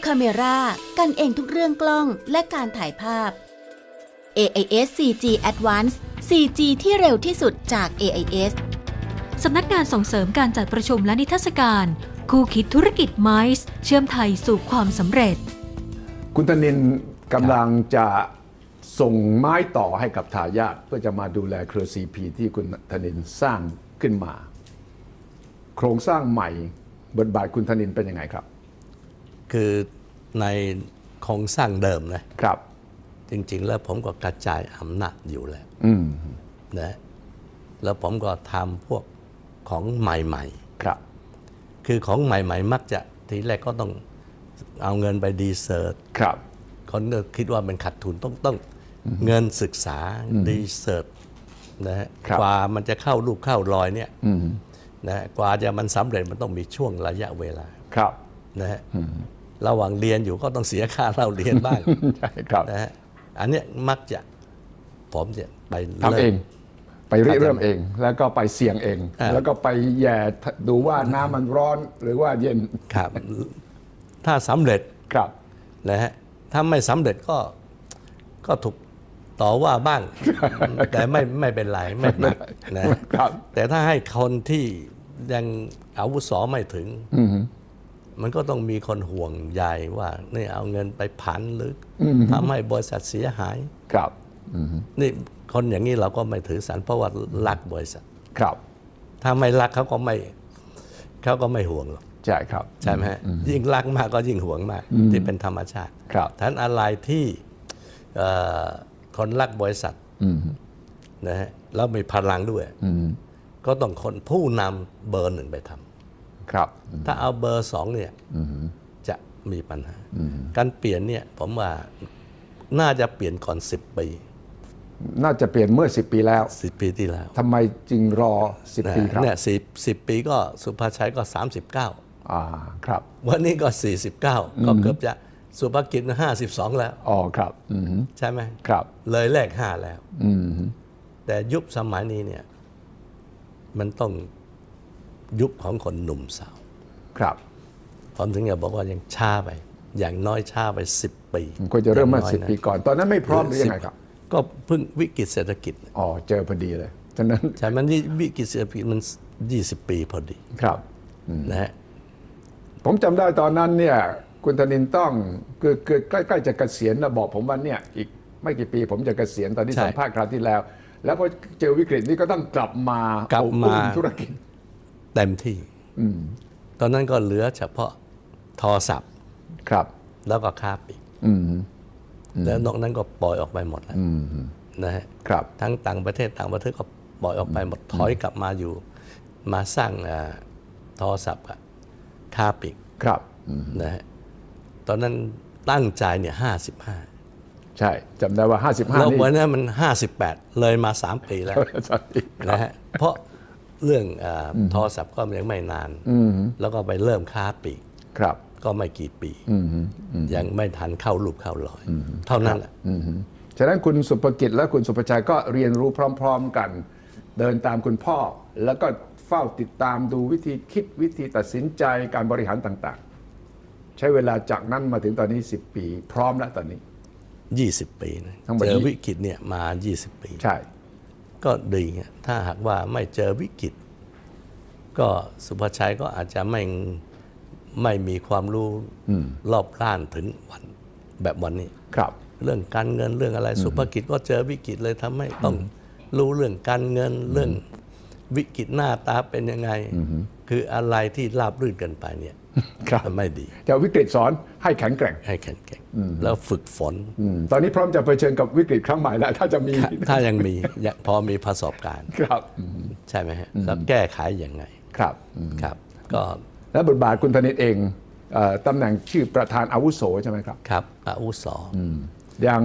Camera กันเองทุกเรื่องกล้องและการถ่ายภาพ AIS 4G Advanced 4G ที่เร็วที่สุดจาก AIS สำนักงานส่งเสริมการจัดประชุมและนิทรรศการคู่คิดธุรกิจไมซ์เชื่อมไทยสู่ความสำเร็จคุณธนินทร์กำลังจะส่งไม้ต่อให้กับทายาทเพื่อจะมาดูแลเครือ CP ที่คุณธนินทร์สร้างขึ้นมา โครงสร้างใหม่บทบาทคุณธนินทร์เป็นยังไงครับ คือในโครงสร้างเดิมนะครับ จริงๆแล้วผมก็กระจายอำนาจอยู่แล้วนะแล้วผมก็ทำพวกของใหม่ๆครับ คือของใหม่ๆมักจะทีแรกก็ต้องเอาเงินไปดีเซิร์ช ครับ คนก็คิดว่าเป็นขาดทุนต้องเงินศึกษาดีเซิร์ชนะฮะกว่ามันจะเข้ารูปเข้ารอยเนี่ยนะกว่าจะมันสำเร็จมันต้องมีช่วงระยะเวลา ครับ นะฮะระหว่างเรียนอยู่ก็ต้องเสียค่าเราเรียนบ้าง ใช่ครับ นะฮะอันเนี้ยมักจะผมจะไป ทำเองไปเริ่มเอง แล้วก็ไปเสี่ยงเอง แล้วก็ไปแย่ดูว่าน้ำมันร้อนหรือว่าเย็น ครับถ้าสำเร็จ ครับ นะฮะถ้าไม่สำเร็จก็ถูกต่อว่าบ้าง แต่ไม่เป็นไรไม่หนักนะครับ แต่ถ้าให้คนที่ยังอาวุโสไม่ถึงมันก็ต้องมีคนห่วงใยว่านี่เอาเงินไปผันหรือทำให้บริษัทเสียหาย ครับ นี่คนอย่างนี้เราก็ไม่ถือสารเพราะว่ารักบริษัท ครับ ถ้าไม่รักเขาก็ไม่ห่วงหรอก ใช่ครับ ใช่ไหมฮะยิ่งรักมากก็ยิ่งห่วงมากที่เป็นธรรมชาติ ครับ ท่านอะไรที่คนรักบริษัทนะฮะแล้วมีพลังด้วยก็ต้องคนผู้นำเบอร์หนึ่งไปทำ ครับ ถ้าเอาเบอร์สองเนี่ยจะมีปัญหาการเปลี่ยนเนี่ยผมว่าน่าจะเปลี่ยนก่อน10 ปี น่าจะเปลี่ยนเมื่อ10 ปีแล้ว 10 ปีที่แล้ว ทำไมจึงรอ10 ปีครับ เนี่ย10 ปีก็สุภาชัยก็39ครับ วันนี้ก็49ก็เกือบจะสุภกิจ52แล้ว อ๋อครับ ใช่ไหม ครับ เลยแรก5แล้วแต่ยุคสมัยนี้เนี่ยมันต้องยุคของคนหนุ่มสาว ครับ ผมถึงจะบอกว่ายังช้าไปอย่างน้อยช้าไป10 ปี ควรจะเริ่มมา อย่งน้อย 10 ปีก่อน ตอนนั้นไม่พร้อมหรือยังไงครับ ก็เพิ่งวิกฤตเศรษฐกิจ อ๋อเจอพอดีเลยฉะนั้น ใช่มันนี่วิกฤตเศรษฐกิจมัน20 ปีพอดี ครับ นะฮะ ผมจำได้ตอนนั้นเนี่ยคุณธนินทร์ต้องคือใกล้ๆจะเกษียณแล้วบอกผมว่าเนี่ยอีกไม่กี่ปีผมจะเกษียณตอนที่สัมภาษณ์คราวที่แล้ว แล้วพอเจอวิกฤตนี้ก็ต้องกลับมาอุ้มธุรกิจ เต็มที่ตอนนั้นก็เหลือเฉพาะโทรศัพท์ ครับ แล้วก็ค้าปลีกแล้วนอกนั้นก็ปล่อยออกไปหมดแล้วนะฮะ ครับ ทั้งต่างประเทศก็ปล่อยออกไปหมดถอยกลับมาอยู่มาสร้างโทรศัพท์กับค้าปลีก ครับ นะฮะตอนนั้นตั้งใจเนี่ย55ใช่จำได้ว่า55แล้ว นี่ วันนั้นมัน58เลยมา3 ปีแล้วนะฮะเพราะเรื่องโทรศัพท์ก็ยังไม่นานแล้วก็ไปเริ่มค้าปลีก ครับ ก็ไม่กี่ปียังไม่ทันเข้ารูปเข้ารอยเท่านั้นแหละ ฉะนั้นคุณสุภกิจและคุณสุภชัยก็เรียนรู้พร้อมๆกัน เดินตามคุณพ่อ แล้วก็เฝ้าติดตามดูวิธีคิดวิธีตัดสินใจการบริหารต่างๆ ใช้เวลาจากนั้นมาถึงตอนนี้10 ปีพร้อมแล้วตอนนี้20 ปีนะ ทั้งหมด เจอวิกฤตเนี่ยมา20 ปี ใช่ ก็ดีไงถ้าหากว่าไม่เจอวิกฤตก็สุภชัยก็อาจจะไม่มีความรู้รอบด้านถึงวันแบบวันนี้ ครับ เรื่องการเงินเรื่องอะไรสุภกิจก็เจอวิกฤตเลยทำให้ต้องรู้เรื่องการเงินเรื่องวิกฤตหน้าตาเป็นยังไงคืออะไรที่ราบรื่นกันไปเนี่ยมันไม่ดี จะวิกฤตสอนให้แข็งแกร่ง ให้แข็งแกร่งแล้วฝึกฝน ตอนนี้พร้อมจะเผชิญกับวิกฤตครั้งใหม่แล้วถ้าจะมี ถ้ายังมีพอมีประสบการณ์ ครับ ใช่ไหมฮะแล้วแก้ไขยังไง ครับ ครับก็ และบทบาทคุณธนิตเองตำแหน่งชื่อประธานอาวุโสใช่ไหมครับ ครับอาวุโส ยัง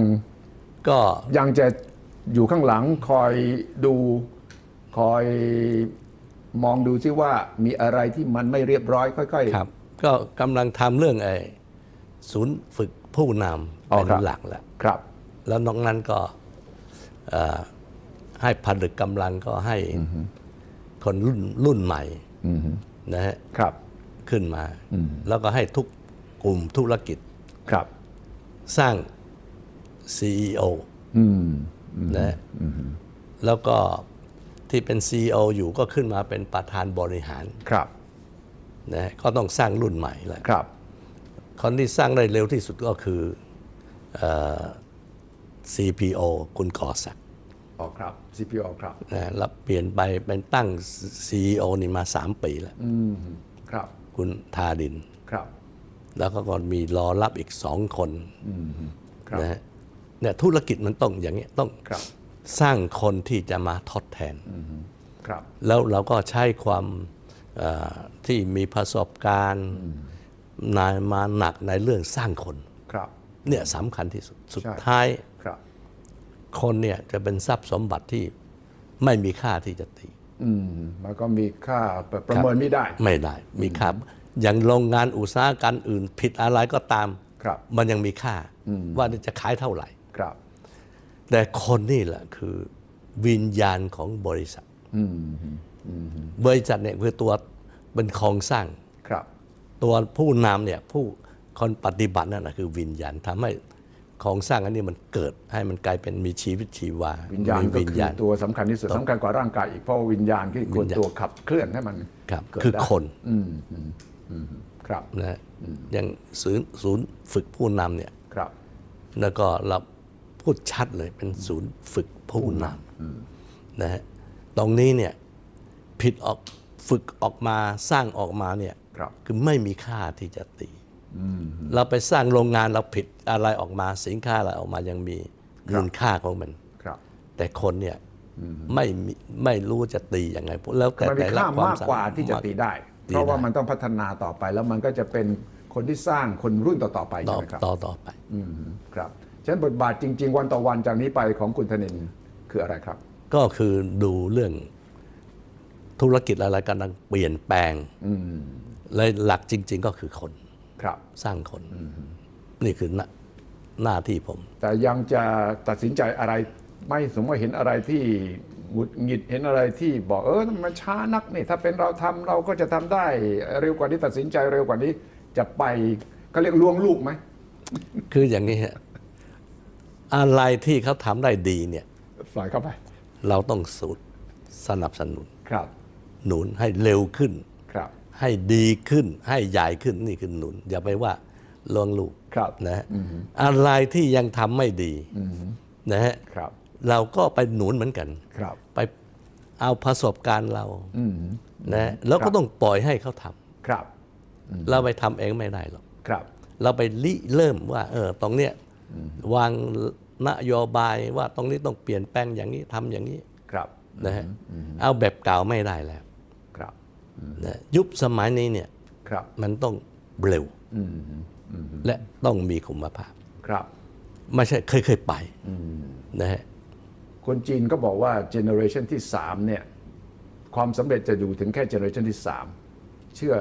ก็ ยังจะอยู่ข้างหลังคอยดูคอยมองดูซิว่ามีอะไรที่มันไม่เรียบร้อยค่อยๆ ครับก็กำลังทำเรื่องศูนย์ฝึกผู้นำเป็นหลักแล้ว ครับ แล้วนอกนั้นก็ให้ผลึกกำลังก็ให้คนรุ่นใหม่นะฮะ ครับ ขึ้นมาแล้วก็ให้ทุกกลุ่มธุรกิจ ครับ สร้าง CEO นะแล้วก็ที่เป็น CEO อยู่ก็ขึ้นมาเป็นประธานบริหาร ครับ นะก็ต้องสร้างรุ่นใหม่แหละ ครับ คนที่สร้างได้เร็วที่สุดก็คือCPO คุณก่อศักดิ์ อ๋อครับ CPO ครับ นะแล้วเปลี่ยนไปเป็นตั้ง CEO นี่มา3 ปีแล้ว ครับ คุณธาดิน ครับ แล้วก็cònมีรอรับอีก2 คน ครับ นะฮะเนี่ยธุรกิจมันต้องอย่างเงี้ยต้อง ครับ สร้างคนที่จะมาทดแทน ครับ แล้วเราก็ใช้ความที่มีประสบการณ์มาหนักในเรื่องสร้างคน ครับ เนี่ยสำคัญที่สุดสุด ใช่ ท้าย ครับ คนเนี่ยจะเป็นทรัพย์สมบัติที่ไม่มีค่าที่จะตี มันก็มีค่าประเมินไม่ได้ ไม่ได้มีค่าอย่างโรงงานอุตสาหกรรมอื่นผิดอะไรก็ตาม ครับ มันยังมีค่าว่าจะขายเท่าไหร่ ครับ แต่คนนี่แหละคือวิญญาณของบริษัทบริษัทเนี่ยคือตัวเป็นโครงสร้าง ครับ ตัวผู้นำเนี่ยผู้คนปฏิบัตินั่นแหะคือวิญญาณทำให้โครงสร้างอันนี้มันเกิดให้มันกลายเป็นมีชีวิตชีวา วิญญาณ มี ก็คือตัวสำคัญที่สุดสำคัญกว่าร่างกายอีกเพราะวิญญาณคือตัวขับเคลื่อนให้มัน ครับ เกิด คือ ได้ คน ครับ นะอย่างศูนย์ฝึกผู้นำเนี่ย ครับ แล้วก็เราพูดชัดเลยเป็นศูนย์ฝึกผู้นำนะฮะตรงนี้เนี่ยผิดออกฝึกออกมาสร้างออกมาเนี่ย ครับ คือไม่มีค่าที่จะตีเราไปสร้างโรงงานเราผิดอะไรออกมาสินค้าอะไรออกมายังมีมูลค่าของมัน ครับ แต่คนเนี่ยไม่รู้จะตียังไงแล้วแต่ มันมี แต่ละ ค่า ความ มากกว่าที่จะตีได้ ตีได้ เพราะว่ามันต้องพัฒนาต่อไป แล้วมันก็จะเป็นคนที่สร้างคนรุ่นต่อๆไป ต่ ใช่ อ ไหมครับ ต่อไป ครับฉะนั้นบทบาทจริง ๆ วันต่อวันจากนี้ไปของคุณธนินทร์คืออะไรครับ ก็คือดูเรื่องธุรกิจอะไรกำลังเปลี่ยนแปลงเลยหลักจริง ๆ ก็คือคน ครับ สร้างคน นี่คือหน้าที่ผม แต่ยังจะตัดสินใจอะไรไม่สมมติว่าเห็นอะไรที่หงุดหงิดเห็นอะไรที่บอกมันช้านักนี่ถ้าเป็นเราทำเราก็จะทำได้เร็วกว่านี้ตัดสินใจเร็วกว่านี้จะไปก็เรียกล่วงลูกไหม คืออย่างนี้ฮะอะไรที่เขาทำได้ดีเนี่ย ใส่เข้าไป เราต้องสนับสนุน ครับ หนุนให้เร็วขึ้น ครับ ให้ดีขึ้น ให้ใหญ่ขึ้นนี่คือหนุน อย่าไปว่าลวงลูก ครับ นะฮะอะไรที่ยังทำไม่ดีนะฮะ ครับ เราก็ไปหนุนเหมือนกัน ครับ ไปเอาประสบการณ์เรานะแล้วก็ต้องปล่อยให้เขาทำ ครับ เราไปทำเองไม่ได้หรอก ครับ เราไปเริ่มว่าตรงเนี้ยวางนโยบายว่าตรงนี้ต้องเปลี่ยนแปลงอย่างนี้ทำอย่างนี้ ครับ นะฮะเอาแบบเก่าไม่ได้แล้ว ครับ นะยุคสมัยนี้เนี่ย ครับ มันต้องเร็วและต้องมีคุณภาพ ครับ ไม่ใช่เคยไปนะฮะ คนจีนก็บอกว่าเจเนอเรชันที่3เนี่ยความสำเร็จจะอยู่ถึงแค่เจเนอเรชันที่3เชื่อ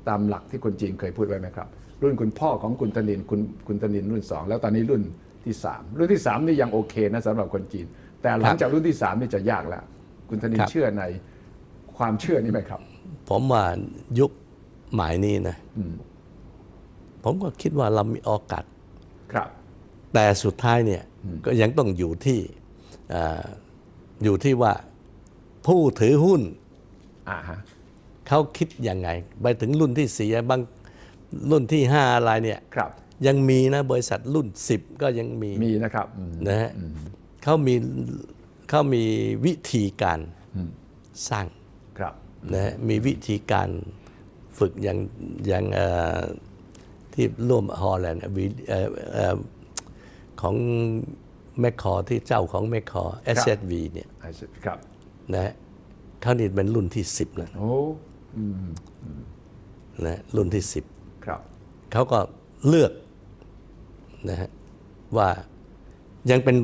ตามหลักที่คนจีนเคยพูดไว้ไหมครับ รุ่นคุณพ่อของคุณธนินทร์คุณธนินทร์รุ่น2แล้วตอนนี้รุ่นที่3รุ่นที่3นี่ยังโอเคนะสำหรับคนจีน แต่หลังจากรุ่นที่3นี่จะยากแล้วคุณธนินทร์เชื่อในความเชื่อนี้ไหมครับ ผมว่ายุคใหม่นี้นะผมก็คิดว่าเรามีโอกาส ครับ แต่สุดท้ายเนี่ยก็ยังต้องอยู่ที่ว่าผู้ถือหุ้น ฮะ เขาคิดยังไงไปถึงรุ่นที่4บางรุ่นที่5อะไรเนี่ย ครับ ยังมีนะบริษัทรุ่น10ก็ยังมี มีนะครับ นะฮะเขามีวิธีการสร้าง ครับ นะฮะมีวิธีการฝึกอย่างที่ร่วมฮอลแลนด์ของแมคคอที่เจ้าของแมคคอ SZV เนี่ย ครับ นะฮะเขานี่เป็นรุ่นที่10แล้ว โอ้ นะรุ่นที่ ครับ 10เขาก็เลือกนะฮะว่ายังเป็น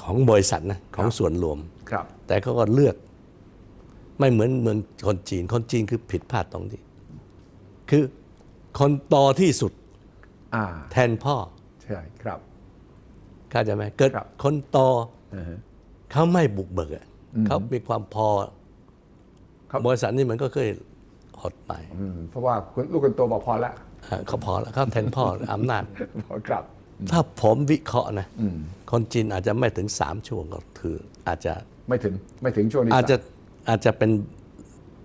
ของบริษัทนะของส่วนรวม ครับ แต่เขาก็เลือกไม่เหมือนเมืองคนจีนคือผิดพลาดตรงนี้คือคนโตที่สุดแทนพ่อ ใช่ครับ เข้าใจไหมเกิด ครับ คนโตเขาไม่บุกเบิกเขามีความพอ ครับ บริษัทนี้มันก็เคยหดไป เพราะว่าลูกคนโตบอกพอแล้ว เขาพอแล้วเขาแทนพ่ออำนาจ ครับ ถ้าผมวิเคราะห์นะคนจีนอาจจะไม่ถึง3 ช่วงก็คืออาจจะ ไม่ถึงช่วงนี้ อาจจะเป็น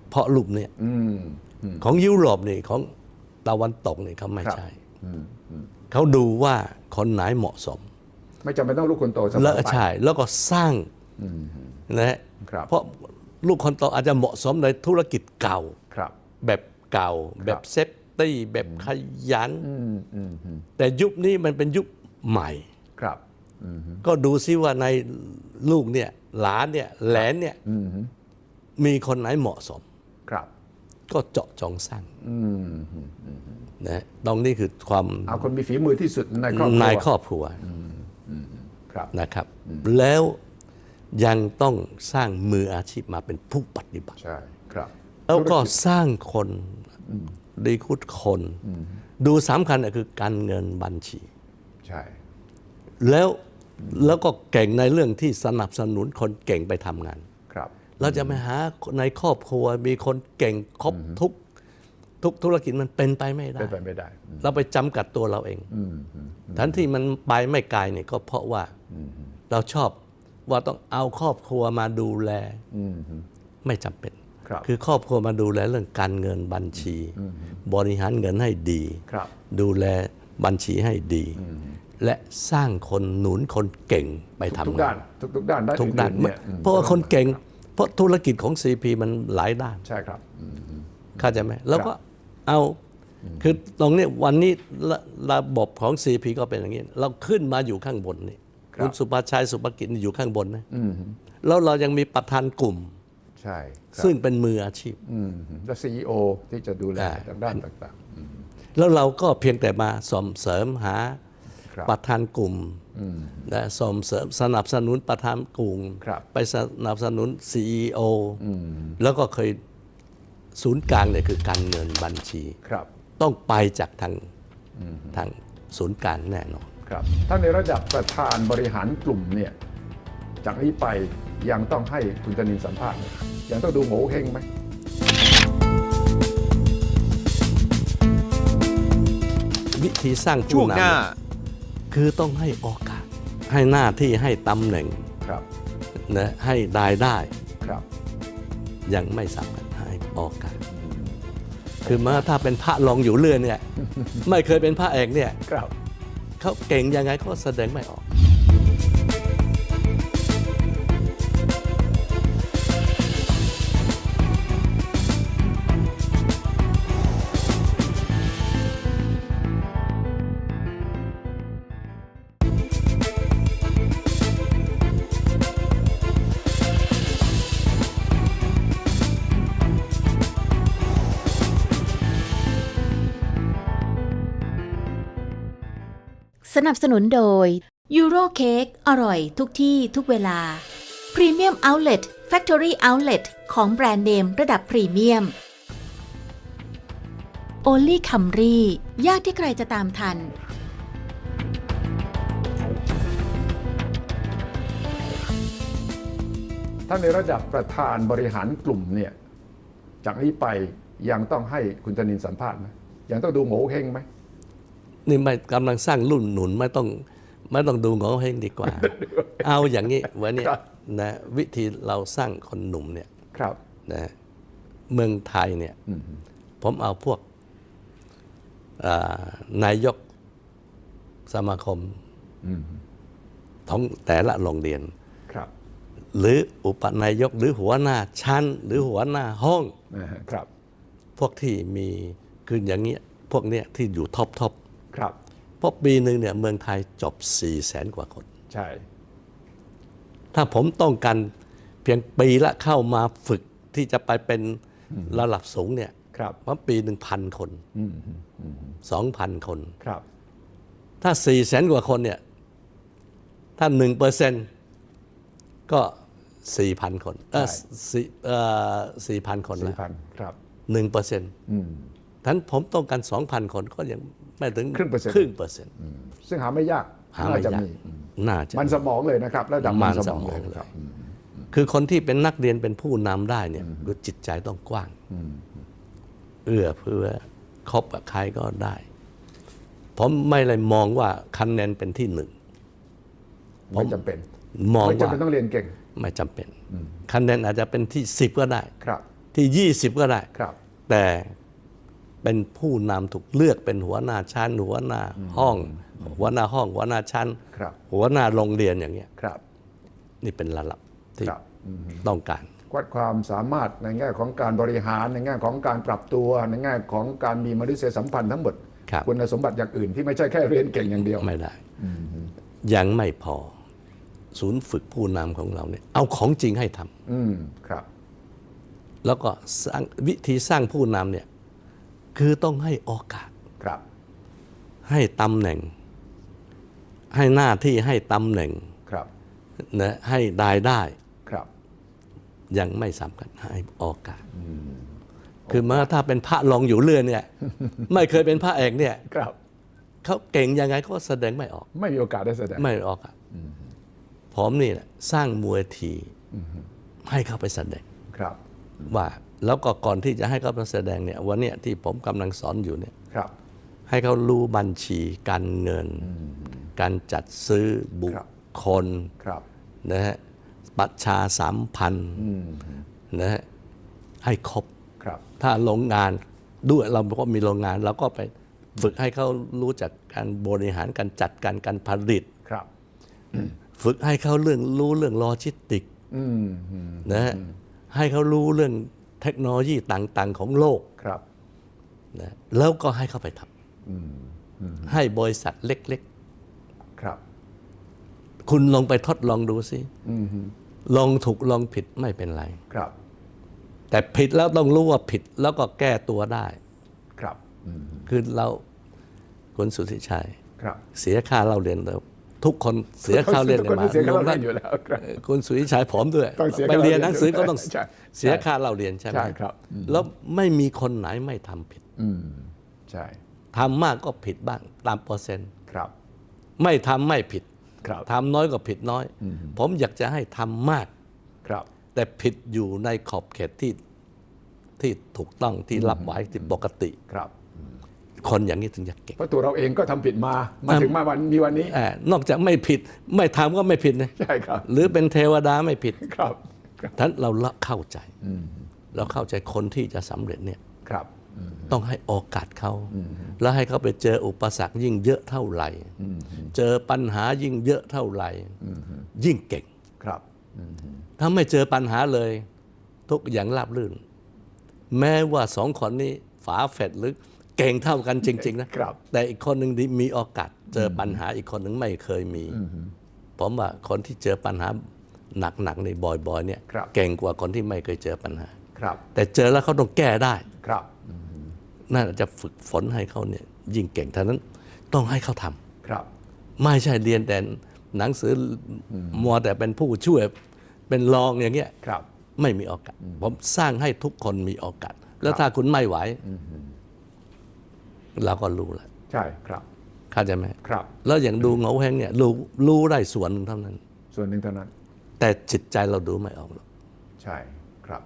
เพราะรูปเนี่ยของยุโรปนี่ของตะวันตกนี่เขาไม่ใช่เขาดูว่าคนไหนเหมาะสม ไม่จำเป็นต้องลูกคนโตเสมอ แล้ว ไป ใช่แล้วก็สร้างนะฮะ ครับ เพราะลูกคนโตอาจจะเหมาะสมในธุรกิจเก่า ครับ แบบเก่าแบบเซฟตี้แบบขยันแต่ยุคนี้มันเป็นยุคใหม่ ครับ ก็ดูซิว่าในลูกเนี่ยหลานเนี่ยแหลนเนี่ยมีคนไหนเหมาะสม ครับ ก็เจาะจงสร้างนะตรงนี้คือความ เอาคนมีฝีมือที่สุดในครอบครัว ในครอบครัว ครับ นะครับ แล้วยังต้องสร้างมืออาชีพมาเป็นผู้ปฏิบัติ ใช่ครับ แล้วก็สร้างคนดีคุดคน ดูสำคัญคือการเงินบัญชี ใช่ แล้วก็เก่งในเรื่องที่สนับสนุนคนเก่งไปทำงาน ครับ เราจะไปหาในครอบครัวมีคนเก่งครบทุกธุรกิจมันเป็นไปไม่ได้ เป็นไปไม่ได้ เราไปจำกัดตัวเราเองทันที่มันไปไม่ไกลเนี่ยก็เพราะว่าเราชอบว่าต้องเอาครอบครัวมาดูแลไม่จำเป็น ครับ คือครอบครัวมาดูแลเรื่องการเงินบัญชี บริหารเงินให้ดี ครับ ดูแลบัญชีให้ดี และสร้างคนหนุนคนเก่งไปทำ ทุก งา ด้าน นทุกด้าน ทุกด้าน อื่ๆเนี่ย เพราะว่าคนเก่งเพราะธุรกิจของ CP มันหลายด้าน ใช่ครับ เข้าใจไหมแล้วก็เอาคือตรงนี้วันนี้ระบบของ CP ก็เป็นอย่างนี้ เราขึ้นมาอยู่ข้างบนนี่ ครับ คุณสุภาชัยสุภกิจอยู่ข้างบนนะแล้วเรายังมีประธานกลุ่ม ใช่ครับ ซึ่งเป็นมืออาชีพ และ CEO ที่จะดูแล อ่า ทางด้านต่าง แล้วเราก็เพียงแต่มาส่งเสริมหา ครับ ประธานกลุ่มและส่งเสริมสนับสนุนประธานกลุ่ม ครับ ไปสนับสนุน CEO แล้วก็เคยศูนย์กลางเนี่ยคือการเงินบัญชี ๆครับ ต้องไปจากทางศูนย์กลางแน่นอน ครับถ้าในระดับประธานบริหารกลุ่มเนี่ยจากนี้ไปยังต้องให้คุณธนินสัมภาษณ์ไหมยังต้องดูโหเฮงไหม วิธีสร้าง ช่ ผู้ วงหน้า นำคือต้องให้โอกาส ให้หน้าที่ให้ตำแหน่ง ครับ นะให้รายได้ ครับ ยังไม่สามารถให้โอกาส คือเมื่อถ้าเป็นพระรองอยู่เรื่อยเนี่ย ไม่เคยเป็นพระเอกเนี่ย ครับ เขาเก่งยังไงก็แสดงไม่ออก สนับสนุนโดยยูโรเค้กอร่อยทุกที่ทุกเวลา Premium Outlet Factory Outlet ของแบรนด์เนมระดับพรีเมียม Only Camry ยากที่ใครจะตามทัน ถ้าในระดับประธานบริหารกลุ่มเนี่ยจากนี้ไปยังต้องให้คุณธนินสัมภาษณ์ไหมยังต้องดูโหเฮงไหม นี่ไม่กำลังสร้างรุ่นหนุนไม่ต้องดูโงเฮงดีกว่า เอาอย่างนี้วันนี้ ครับ นะวิธีเราสร้างคนหนุ่มเนี่ย ครับ นะเมืองไทยเนี่ยผมเอาพวกนายกสมาคมของแต่ละโรงเรียน ครับ หรืออุปนายกหรือหัวหน้าชั้น หรือหัวหน้าห้อง ครับ พวกที่มีคืออย่างเงี้ยพวกเนี้ยที่อยู่ท็อปครับ เพราะปีหนึ่งเนี่ยเมืองไทยจบ 400,000 กว่าคน ใช่ ถ้าผมต้องการเพียงปีละเข้ามาฝึกที่จะไปเป็นระดับสูงเนี่ย ครับ ว่าปีหนึ่ง1,000 คน2,000 คน ครับ ถ้า 400,000 กว่าคนเนี่ยถ้า 1%ก็ 4,000 คน4,000 คนแล้ว 4,000 ครับ 1%ท่านผมต้องการ 2,000 คนก็ยังไม่ถึง ครึ่งเปอร์เซ็นต์ ครึ่งเปอร์เซ็นต์ ซึ่งหาไม่ยาก หาไม่ น่าจะ ยาก มี น่าจะ มันสมองเลยนะครับระดับมันสมอง มันสมอง เลยครับ คือคนที่เป็นนักเรียนเป็นผู้นำได้เนี่ยคือจิตใจต้องกว้างเอื้อเพื่อ คบกับใครก็ได้ ผมไม่เลยมองว่าคะแนนเป็นที่หนึ่ง ไม่จำเป็น มอง ไม่จำ ว่า เป็นต้องเรียนเก่ง ไม่จำเป็นคะแนนอาจจะเป็นที่10ก็ได้ ครับ ที่20ก็ได้ ครับ แต่เป็นผู้นำถูกเลือกเป็นหัวหน้าชั้นหัวหน้าห้องหัวหน้าห้องหัวหน้าชั้น ครับ หัวหน้าโรงเรียนอย่างเงี้ย ครับ นี่เป็นระดับที่ ครับ ต้องการ วัดความสามารถในแง่ของการบริหารในแง่ของการปรับตัวในแง่ของการมีมนุษยสัมพันธ์ทั้งหมด ครับ คุณสมบัติอย่างอื่นที่ไม่ใช่แค่เรียนเก่งอย่างเดียว ไม่ได้ยังไม่พอศูนย์ฝึกผู้นำของเราเนี่ยเอาของจริงให้ทำ ครับ แล้วก็สร้างวิธีสร้างผู้นำเนี่ยคือต้องให้โอกาส ครับ ให้ตำแหน่ง ให้หน้าที่ให้ตำแหน่ง ครับ นะให้รายได้ ครับ ยังไม่สำคัญให้โอกาสคือเมื่อถ้าเป็นพระรองอยู่เรื่อยเนี่ย ไม่เคยเป็นพระเอกเนี่ย ครับ เขาเก่งยังไงก็แสดงไม่ออก ไม่มีโอกาสได้แสดง ไม่ออกอะผมนี่แหละสร้างมวยทีให้เขาไปแสดง ครับ ว่าแล้วก็ก่อนที่จะให้เขาไปแสดงเนี่ยวันเนี้ยที่ผมกำลังสอนอยู่เนี่ย ครับ ให้เขารู้บัญชีการเงิน การจัดซื้อบุ ครับ คคล ครับ นะฮะประชาสัมพันธ์นะฮะให้ครบ ครับ ถ้าโรงงานด้วยเราก็มีโรงงานเราก็ไปฝึกให้เขารู้จักการบริหารการจัดการผลิต ครับ ฝึกให้เขารู้เรื่องโลจิสติกส์นะฮะให้เขารู้เรื่องเทคโนโลยีต่างๆของโลก ครับ นะแล้วก็ให้เขาไปทำให้บริษัทเล็ก ครับ ๆ คุณลองไปทดลองดูสิลองถูกลองผิดไม่เป็นไร ครับ แต่ผิดแล้วต้องรู้ว่าผิดแล้วก็แก้ตัวได้ ครับ คือเราคุณสุทธิชัย ครับ เสียค่าเราเรียนเราทุกคนเสียค่าเรียน ทุกคน มา เสียค่าเรียน รวมทั้ง อยู่แล้วครับ คุณสุทธิชัยผมด้วย ต้องเสีย ไป ค่า เรียนหนังสือก็ต้อง ใช่ เสียค่าเราเรียนใช่ไหม ใช่ครับ แล้วไม่มีคนไหนไม่ทำผิด ใช่ ทำมากก็ผิดบ้างตามเปอร์เซ็นต์ ครับ ไม่ทำไม่ผิด ครับ ทำน้อยก็ผิดน้อย ผมอยากจะให้ทำมาก ครับ แต่ผิดอยู่ในขอบเขตที่ถูกต้องที่รับไหวที่ปกติ ครับ คนอย่างนี้ถึงจะเก่ง เพราะตัวเราเองก็ทำผิดมาถึงมามีวันนี้ นอกจากไม่ผิดไม่ทำก็ไม่ผิดนะ ใช่ครับ หรือเป็นเทวดาไม่ผิด ครับ ครับ ท่านเราเข้าใจเราเข้าใจคนที่จะสำเร็จเนี่ย ครับ ต้องให้โอกาสเขาแล้วให้เขาไปเจออุปสรรคยิ่งเยอะเท่าไหร่เจอปัญหายิ่งเยอะเท่าไหร่ยิ่งเก่ง ครับ ถ้าไม่เจอปัญหาเลย ทุกอย่างราบรื่น แม้ว่าสองคนนี้ฝาแฝดหรือเก่งเท่ากันจริง ๆ นะครับ แต่อีกคนหนึ่งมีโอกาส เจอปัญหาอีกคนหนึ่งไม่เคยมี ผมว่าคนที่เจอปัญหาหนักๆในบ่อยๆเนี่ย ครับ เก่งกว่าคนที่ไม่เคยเจอปัญหา ครับ แต่เจอแล้วเขาต้องแก้ได้ ครับ น่าจะฝึกฝนให้เขาเนี่ยยิ่งเก่งท่านั้นต้องให้เขาทำ ครับ ไม่ใช่เรียนแต่หนังสือมัวแต่เป็นผู้ช่วยเป็นรองอย่างเงี้ย ครับ ไม่มีโอกาสผมสร้างให้ทุกคนมีโอกาส แล้วถ้าคุณไม่ไหวเราก็รู้แล้ว ใช่ครับ เข้าใจไหม ครับ แล้วอย่างดูเหงาแห้งเนี่ยรู้ได้ส่วนหนึ่งเท่านั้น ส่วนหนึ่งเท่านั้น แต่จิตใจเราดูไม่ออกหรอก ใช่ครับ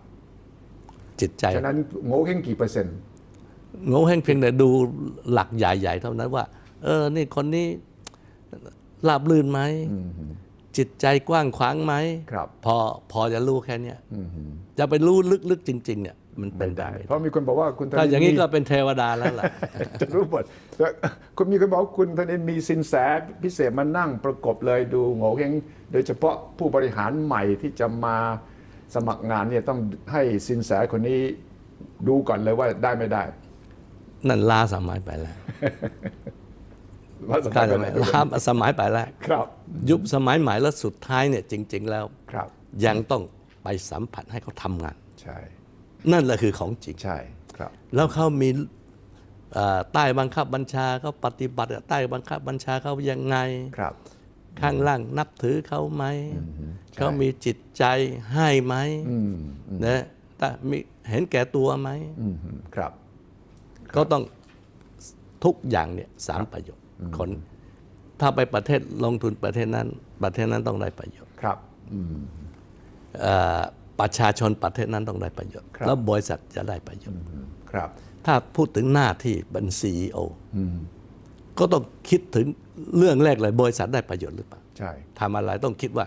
จิตใจ ฉะนั้นโง่เฮงกี่เปอร์เซ็นต์ เหงาแห้งเพียงแต่ดูหลักใหญ่ๆเท่านั้นว่านี่คนนี้ราบรื่นไหมจิตใจกว้างขวางไหม ครับ พอจะรู้แค่เนี้ยจะไปรู้ลึกๆจริงๆเนี่ยมันเป็น ไม่ ได้ ได้ เพราะมีคนบอกว่าคุณธ ถ้า นิน อย่างนี้ มี ก็เป็นเทวดาแล้วล่ะ จะรู้หมดคุณมีคนบอกว่าคุณธนินมีสินแสพิเศษมานั่งประกบเลยดูโง่เฮงโดยเฉพาะผู้บริหารใหม่ที่จะมาสมัครงานเนี่ยต้องให้สินแสคนนี้ดูก่อนเลยว่าได้ไม่ได้ นั่นลาสมัยไปแล้ว ว่าสมั เข้าย ใจไหม เป็น ลาสมัยไปแล้ว ครับ ยุคสมัยใหม่แล้วสุดท้ายเนี่ยจริง ๆ แล้ว ครับ ยังต้องไปสัมผัสให้เขาทำงาน ใช่ นั่นแหละคือของจริง ใช่ครับ แล้วเขามีใต้บังคับบัญชาเขาปฏิบัติกับใต้บังคับบัญชาเขายังไง ครับ ข้างล่างนับถือเขาไหมเขามีจิตใจให้ไหมนะแต่มีเห็นแก่ตัวไหม ครับ ก็ต้องทุกอย่างเนี่ยสามประโยชน์คนถ้าไปประเทศลงทุนประเทศนั้นต้องได้ประโยชน์ ครับ ประชาชนประเทศนั้นต้องได้ประโยชน์ ครับ แล้วบริษัทจะได้ประโยชน์ ครับ ถ้าพูดถึงหน้าที่เป็น CEO ก็ต้องคิดถึงเรื่องแรกเลยบริษัทได้ประโยชน์หรือเปล่า ใช่ ทำอะไรต้องคิดว่า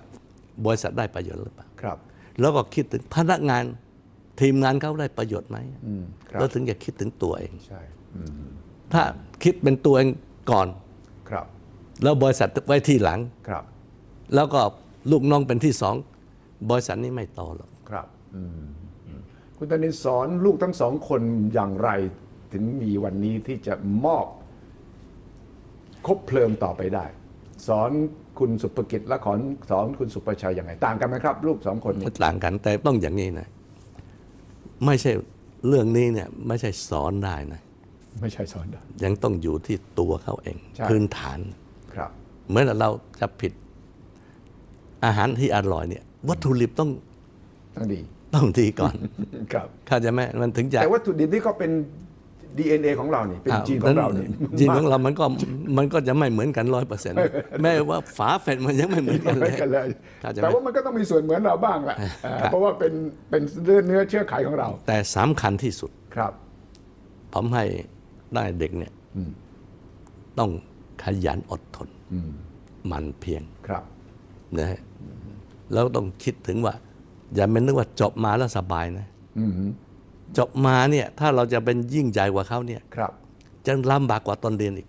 บริษัทได้ประโยชน์หรือเปล่า ครับ แล้วก็คิดถึงพนักงานทีมงานเขาได้ประโยชน์ไหม ครับ แล้วถึงจะคิดถึงตัวเอง ใช่ ถ้าคิดเป็นตัวเองก่อน ครับ แล้วบริษัทไว้ที่หลัง ครับ แล้วก็ลูกน้องเป็นที่สองบริษัทนี้ไม่โตหรอก ครับคุณธนินสอนลูกทั้งสองคนอย่างไรถึงมีวันนี้ที่จะมอบคบเพลิงต่อไปได้ สอนคุณสุภกิจและสอนคุณสุประชัยอย่างไรต่างกันไหมครับ ลูกสองคนนี้ ต่างกันแต่ต้องอย่างนี้นะไม่ใช่เรื่องนี้เนี่ยไม่ใช่สอนได้นะ ไม่ใช่สอนได้ ยังต้องอยู่ที่ตัวเขาเอง ใช่ พื้นฐาน ครับ เหมือนเราจะผิดอาหารที่อร่อยเนี่ยวัตถุดิบต้อง ทั้งดี ดีก่อน ครับ เข้าใจไหมมันถึงจะ แต่วัตถุดิบนี่ก็เป็น DNA ของเรานี่เป็นจีนของเรานี่ จีนของเรามันก็จะไม่เหมือนกัน100%แม้ว่าฝาแฝดมันยังไม่เหมือนกันเล ไม่ ย กันเลย เข้าใจไหม แต่ว่ามันก็ต้องมีส่วนเหมือนเราบ้างแหละเพราะว่าเป็นเนื้อเชื้อไขของเรา แต่สำคัญที่สุด ครับ ผมให้ได้เด็กเนี่ยต้องขยันอดทนหมันเพียร ครับ นะฮะแล้วต้องคิดถึงว่า อย่าเป็นนึกว่าจบมาแล้วสบายนะจบมาเนี่ยถ้าเราจะเป็นยิ่งใหญ่กว่าเขาเนี่ย ครับ จะลำบากกว่าตอนเรียนอีก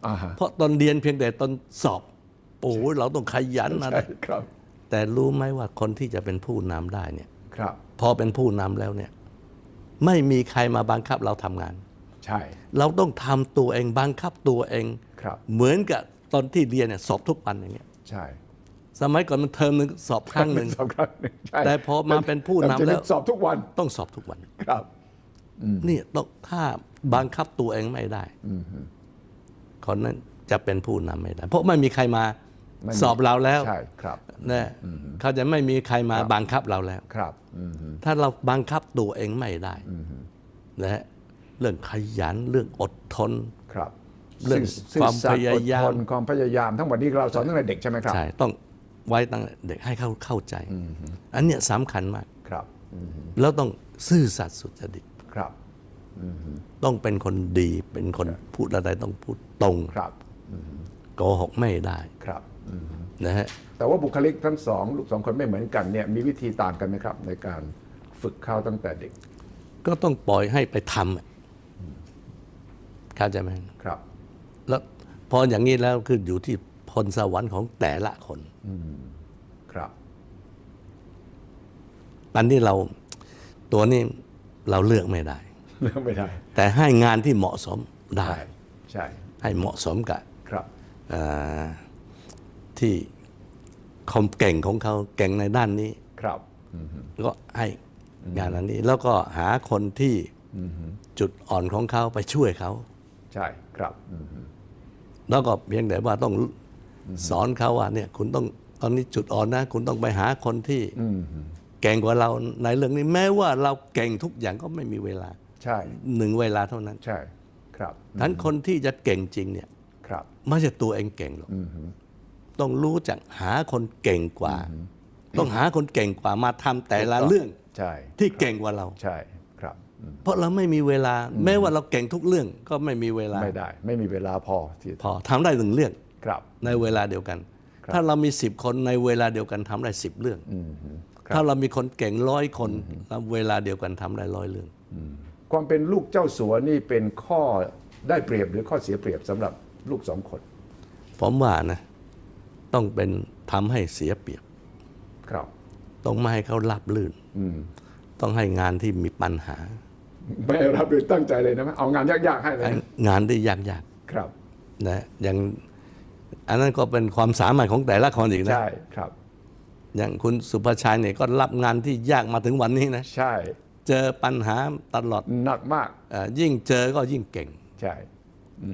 อ่าฮะ เพราะตอนเรียนเพียงแต่ตอนสอบโอ้โหเราต้องขยันนะ ใช่ครับ แต่รู้ไหมว่าคนที่จะเป็นผู้นำได้เนี่ย ครับ พอเป็นผู้นำแล้วเนี่ยไม่มีใครมาบังคับเราทำงาน ใช่ เราต้องทำตัวเองบังคับตัวเอง ครับ เหมือนกับตอนที่เรียนเนี่ยสอบทุกวันอย่างเงี้ย ใช่ สมัยก่อนมันเทอมหนึ่งสอบครั้งหนึ่ง สอบครั้งหนึ่งใช่ แต่พอมาเป็นผู้นำแล้ว สอบทุกวัน ต้องสอบทุกวัน ครับ นี่ต้องถ้าบังคับตัวเองไม่ได้คนนั้นจะเป็นผู้นำไม่ได้ เพราะไม่มีใครมา ไม่มี สอบเราแล้ว ใช่ครับ นะเขาจะไม่มีใครมาบังคับเราแล้ว ครับ ถ้าเราบังคับตัวเองไม่ได้นะฮะเรื่องขยันเรื่องอดทน ครับ เรื่อง ซื่ ความ สัต พยายาม อดทนความพยายามทั้งหมดนี้เราสอนตั้งแต่เด็กใช่ไหมครับ ใช่ต้องไว้ตั้งแต่เด็กให้เข้าใจ อันเนี้ยสำคัญมาก ครับ แล้วต้องซื่อสัตย์สุจริต ครับ ต้องเป็นคนดีเป็นคนพูดอะไรต้องพูดตรง ครับ โกหกไม่ได้ ครับ นะฮะ แต่ว่าบุคลิกทั้งสองลูกสองคนไม่เหมือนกันเนี่ยมีวิธีต่างกันไหมครับ ในการฝึกเขาตั้งแต่เด็ก ก็ต้องปล่อยให้ไปทำเข้าใจไหม ครับ แล้วพออย่างนี้แล้วคืออยู่ที่พรสวรรค์ของแต่ละคน ครับ อันนี้เราตัวนี้เราเลือกไม่ได้ เลือกไม่ได้ แต่ให้งานที่เหมาะสมได้ ใช่ใช่ ให้เหมาะสมกับ ครับ ที่ความเก่งของเขาเก่งในด้านนี้ ครับ ก็ให้งานอันนี้ แล้วก็หาคนที่จุดอ่อนของเขาไปช่วยเขา ใช่ครับ แล้วก็เพียงแต่ว่าต้องสอนเขาว่าเนี่ยคุณต้องตอนนี้จุดอ่อนนะ คุณต้องไปหาคนที่เก่งกว่าเราในเรื่องนี้ แม้ว่าเราเก่งทุกอย่างก็ไม่มีเวลา ใช่ 1 เวลาเท่านั้น ใช่ครับ ทั้นคนที่จะเก่งจริงเนี่ย ครับ ไม่ใช่ตัวเองเก่งหรอกต้องรู้จักหาคนเก่งกว่า ต้องหาคนเก่งกว่ามาทำแต่ละเรื่อง ใช่ ที่เก่งกว่าเรา ใช่ครับ เพราะเราไม่มีเวลา แม้ว่าเราเก่งทุกเรื่องก็ไม่มีเวลา ไม่ได้ ไม่มีเวลาพอที่ พอทำได้1 เรื่อง ครับ ในเวลาเดียวกัน ครับ ถ้าเรามี10 คนในเวลาเดียวกันทำได้10 เรื่อง ครับ ถ้าเรามีคนเก่ง100 คนแล้วเวลาเดียวกันทำได้100 เรื่อง ความเป็นลูกเจ้าสัวนี่เป็นข้อได้เปรียบหรือข้อเสียเปรียบสำหรับลูกสองคน ผมว่านะต้องเป็นทำให้เสียเปรียบ ครับ ต้องไม่ให้เขารับลื่น ต้องให้งานที่มีปัญหา ไม่รับโดยตั้งใจเลยนะเอางานยากๆให้เลยนะ งานที่ยาก ครับ ๆนะอย่างอันนั้นก็เป็นความสามารถของแต่ละคนอีกนะ ใช่ครับ อย่างคุณสุภชัยเนี่ยก็รับงานที่ยากมาถึงวันนี้นะ ใช่ เจอปัญหาตลอด หนักมาก ยิ่งเจอก็ยิ่งเก่ง ใช่